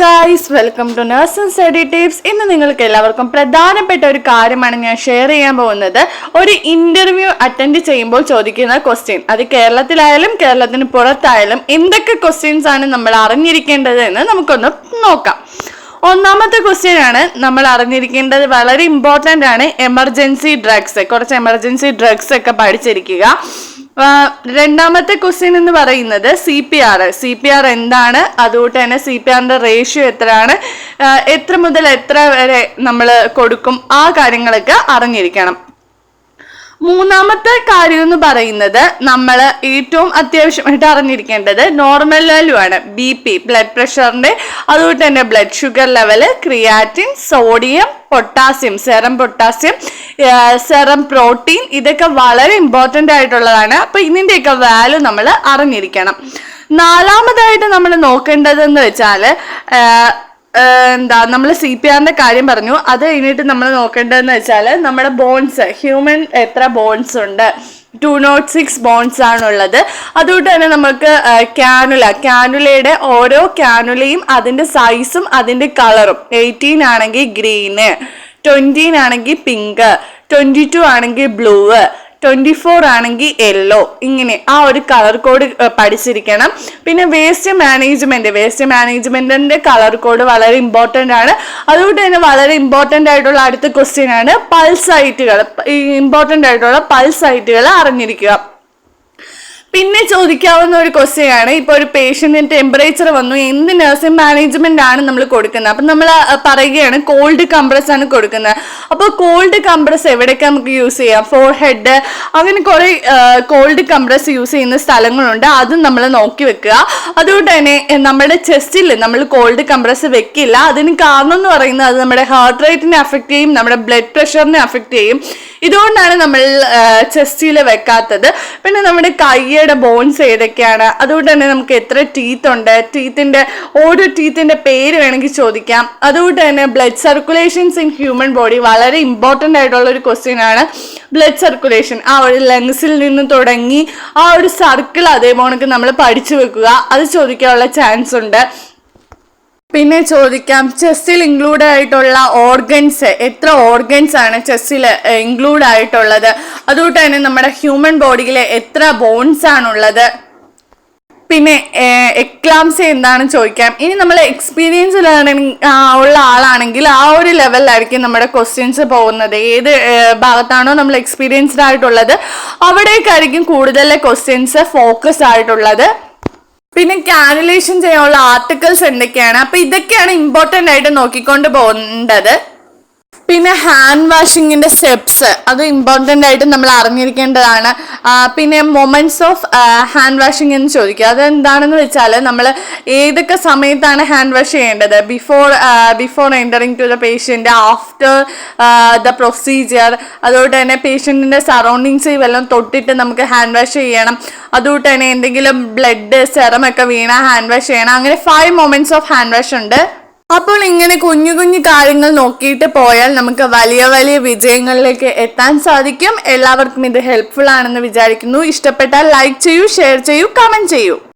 Guys, welcome to nurse and study tips. ഇന്ന് നിങ്ങൾക്ക് എല്ലാവർക്കും പ്രധാനപ്പെട്ട ഒരു കാര്യമാണ് ഞാൻ ഷെയർ ചെയ്യാൻ പോകുന്നത്. ഒരു ഇന്റർവ്യൂ അറ്റൻഡ് ചെയ്യുമ്പോൾ ചോദിക്കുന്ന ക്വസ്റ്റ്യൻ, അത് കേരളത്തിലായാലും കേരളത്തിന് പുറത്തായാലും എന്തൊക്കെ ക്വസ്റ്റ്യൻസ് ആണ് നമ്മൾ അറിഞ്ഞിരിക്കേണ്ടത് എന്ന് നമുക്കൊന്ന് നോക്കാം. ഒന്നാമത്തെ ക്വസ്റ്റ്യൻ ആണ് നമ്മൾ അറിഞ്ഞിരിക്കേണ്ടത്, വളരെ ഇമ്പോർട്ടൻ്റ് ആണ്. എമർജൻസി ഡ്രഗ്സ്, കുറച്ച് എമർജൻസി ഡ്രഗ്സ് ഒക്കെ പഠിച്ചിരിക്കുക. രണ്ടാമത്തെ ക്വസ്റ്റ്യൻ എന്ന് പറയുന്നത് CPR എന്താണ്, അതുകൊണ്ട് തന്നെ CPRന്റെ റേഷ്യോ എത്രയാണ്, എത്ര മുതൽ എത്ര വരെ നമ്മൾ കൊടുക്കും, ആ കാര്യങ്ങളൊക്കെ അറിഞ്ഞിരിക്കണം. മൂന്നാമത്തെ കാര്യം എന്ന് പറയുന്നത് നമ്മൾ ഏറ്റവും അത്യാവശ്യമായിട്ട് അറിഞ്ഞിരിക്കേണ്ടത് നോർമൽ വാല്യൂ ആണ്. BP, ബ്ലഡ് പ്രഷറിന്റെ, അതുകൊണ്ട് തന്നെ blood sugar level, creatine, sodium, potassium, serum potassium, serum protein, ഇതൊക്കെ വളരെ ഇമ്പോർട്ടൻ്റ് ആയിട്ടുള്ളതാണ്. അപ്പൊ ഇതിൻ്റെയൊക്കെ വാല്യൂ നമ്മൾ അറിഞ്ഞിരിക്കണം. നാലാമതായിട്ട് നമ്മൾ നോക്കേണ്ടതെന്ന് വെച്ചാൽ നമ്മൾ CPRന്റെ കാര്യം പറഞ്ഞു. അത് കഴിഞ്ഞിട്ട് നമ്മൾ നോക്കേണ്ടതെന്ന് വെച്ചാൽ നമ്മുടെ ബോൺസ്, ഹ്യൂമൻ എത്ര ബോൺസ് ഉണ്ട്, 206 ബോൺസ് ആണുള്ളത്. അതുകൊണ്ട് തന്നെ നമുക്ക് ക്യാനുലയുടെ ഓരോ ക്യാനുലയും അതിന്റെ സൈസും അതിന്റെ കളറും, 18 ആണെങ്കിൽ ഗ്രീന്, 20 ആണെങ്കിൽ പിങ്ക്, 22 ആണെങ്കിൽ ബ്ലൂ, 24 ആണെങ്കിൽ യെല്ലോ, ഇങ്ങനെ ആ ഒരു കളർ കോഡ് പഠിച്ചിരിക്കണം. പിന്നെ വേസ്റ്റ് മാനേജ്മെന്റിന്റെ കളർ കോഡ് വളരെ ഇമ്പോർട്ടൻ്റ് ആണ്. അതുകൊണ്ട് തന്നെ വളരെ ഇമ്പോർട്ടൻ്റ് ആയിട്ടുള്ള അടുത്ത ക്വസ്റ്റ്യൻ ആണ് ഇമ്പോർട്ടൻ്റ് ആയിട്ടുള്ള പൾസ് സൈറ്റുകൾ അറിഞ്ഞിരിക്കുക. പിന്നെ ചോദിക്കാവുന്ന ഒരു ക്വസ്റ്റ്യൻ ആണ്, ഇപ്പൊ ഒരു പേഷ്യന്റിന് ടെമ്പറേച്ചർ വന്നു, എന്ത് നഴ്സിംഗ് മാനേജ്മെന്റ് ആണ് നമ്മൾ കൊടുക്കുന്നത്? അപ്പൊ നമ്മൾ പറയുകയാണ് കോൾഡ് കംപ്രസ് ആണ് കൊടുക്കുന്നത്. അപ്പോൾ കോൾഡ് കംപ്രസ് എവിടെയൊക്കെ നമുക്ക് യൂസ് ചെയ്യാം? ഫോർഹെഡ്, അങ്ങനെ കുറെ കോൾഡ് കംപ്രസ് യൂസ് ചെയ്യുന്ന സ്ഥലങ്ങളുണ്ട്, അതും നമ്മൾ നോക്കി വെക്കുക. അതുകൊണ്ട് തന്നെ നമ്മുടെ ചെസ്റ്റിൽ നമ്മൾ കോൾഡ് കംപ്രസ് വെക്കില്ല. അതിന് കാരണം എന്ന് പറയുന്നത് അത് നമ്മുടെ ഹാർട്ട് റേറ്റിനെ അഫക്റ്റ് ചെയ്യും, നമ്മുടെ ബ്ലഡ് പ്രഷറിനെ അഫക്റ്റ് ചെയ്യും. ഇതുകൊണ്ടാണ് നമ്മൾ ചെസ്റ്റിൽ വെക്കാത്തത്. പിന്നെ നമ്മുടെ കൈയുടെ ബോൺസ് ഏതൊക്കെയാണ്, അതുകൊണ്ട് തന്നെ നമുക്ക് എത്ര ടീത്ത് ഉണ്ട്, ഓരോ ടീത്തിന്റെ പേര് വേണമെങ്കിൽ ചോദിക്കാം. അതുകൊണ്ട് തന്നെ blood circulations in human body വളരെ ഇമ്പോർട്ടൻ്റ് ആയിട്ടുള്ള ഒരു ക്വസ്റ്റ്യൻ ആണ്. ബ്ലഡ് സർക്കുലേഷൻ ആ ഒരു ലങ്സിൽ നിന്ന് തുടങ്ങി ആ ഒരു സർക്കിൾ അതേപോലെ നമ്മൾ പഠിച്ചു വെക്കുക, അത് ചോദിക്കാനുള്ള ചാൻസ് ഉണ്ട്. പിന്നെ ചോദിക്കാം ചെസ്റ്റിൽ ഇൻക്ലൂഡ് ആയിട്ടുള്ള ഓർഗൻസ്, എത്ര ഓർഗൻസ് ആണ് ചെസ്റ്റിൽ ഇൻക്ലൂഡ് ആയിട്ടുള്ളത്, അതുകൊണ്ട് തന്നെ നമ്മുടെ ഹ്യൂമൻ ബോഡിയിൽ എത്ര ബോൺസ് ആണുള്ളത്. പിന്നെ എക്ലാംസി എന്താണെന്ന് ചോദിക്കാം. ഇനി നമ്മൾ എക്സ്പീരിയൻസ് ഉള്ള ആളാണെങ്കിൽ ആ ഒരു ലെവലിലായിരിക്കും നമ്മുടെ ക്വസ്റ്റ്യൻസ് പോകുന്നത്. ഏത് ഭാഗത്താണോ നമ്മൾ എക്സ്പീരിയൻസ്ഡ് ആയിട്ടുള്ളത് അവിടേക്കായിരിക്കും കൂടുതൽ ക്വസ്റ്റ്യൻസ് ഫോക്കസ് ആയിട്ടുള്ളത്. പിന്നെ കാനുലേഷൻ ചെയ്യാനുള്ള ആർട്ടിക്കിൾസ് എന്തൊക്കെയാണ്, അപ്പൊ ഇതൊക്കെയാണ് ഇമ്പോർട്ടൻ്റ് ആയിട്ട് നോക്കിക്കൊണ്ട് പോകേണ്ടത്. പിന്നെ ഹാൻഡ് വാഷിങ്ങിന്റെ സ്റ്റെപ്സ്, അത് ഇമ്പോർട്ടൻ്റ് ആയിട്ട് നമ്മൾ അറിഞ്ഞിരിക്കേണ്ടതാണ്. പിന്നെ മൊമെന്റ്സ് ഓഫ് ഹാൻഡ് വാഷിംഗ് എന്ന് ചോദിക്കുക. അതെന്താണെന്ന് വെച്ചാൽ നമ്മൾ ഏതൊക്കെ സമയത്താണ് ഹാൻഡ് വാഷ് ചെയ്യേണ്ടത്? Before entering to the patient, after the procedure, അതുകൊണ്ട് തന്നെ പേഷ്യൻറ്റിൻ്റെ സറൗണ്ടിങ്സ് വല്ലതും തൊട്ടിട്ട് നമുക്ക് ഹാൻഡ് വാഷ് ചെയ്യണം. അതുകൊണ്ട് തന്നെ എന്തെങ്കിലും ബ്ലഡ്, സെറം ഒക്കെ വീണ ഹാൻഡ് വാഷ് ചെയ്യണം. അങ്ങനെ 5 മൊമെന്റ്സ് ഓഫ് ഹാൻഡ് വാഷ് ഉണ്ട്. അപ്പോൾ ഇങ്ങനെ കുഞ്ഞു കുഞ്ഞു കാര്യങ്ങൾ നോക്കിയിട്ട് പോയാൽ നമുക്ക് വലിയ വലിയ വിജയങ്ങളിലേക്ക് എത്താൻ സാധിക്കും. എല്ലാവർക്കും ഇത് ഹെൽപ്ഫുൾ ആണെന്ന് വിചാരിക്കുന്നു. ഇഷ്ടപ്പെട്ടാൽ ലൈക്ക് ചെയ്യൂ, ഷെയർ ചെയ്യൂ, കമന്റ് ചെയ്യൂ.